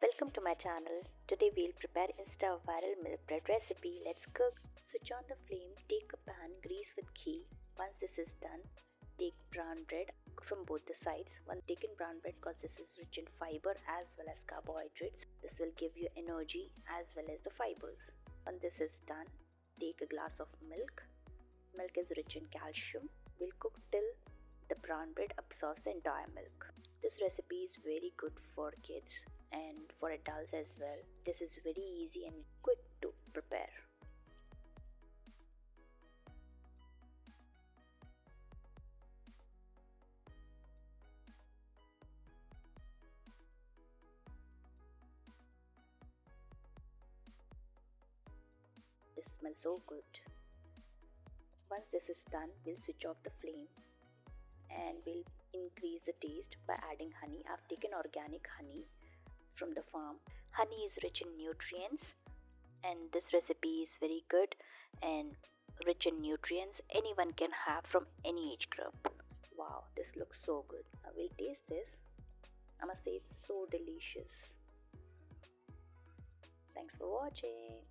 Welcome to my channel. Today we'll prepare Insta viral milk bread recipe. Let's cook. Switch on the flame, take a pan, grease with ghee. Once this is done, take brown bread from both the sides. One taken brown bread because this is rich in fiber as well as carbohydrates. This will give you energy as well as the fibers. When this is done, take a glass of milk. Milk is rich in calcium. We'll cook till the brown bread absorbs the entire milk. This recipe is very good for kids and for adults as well. This is very easy and quick to prepare. This smells so good. Once this is done, we'll switch off the flame and we'll increase the taste by adding honey. I've taken organic honey from the farm. Honey is rich in nutrients and this recipe is very good and rich in nutrients. Anyone can have from any age group. Wow, this looks so good. Now we'll taste this. I must say it's so delicious. Thanks for watching.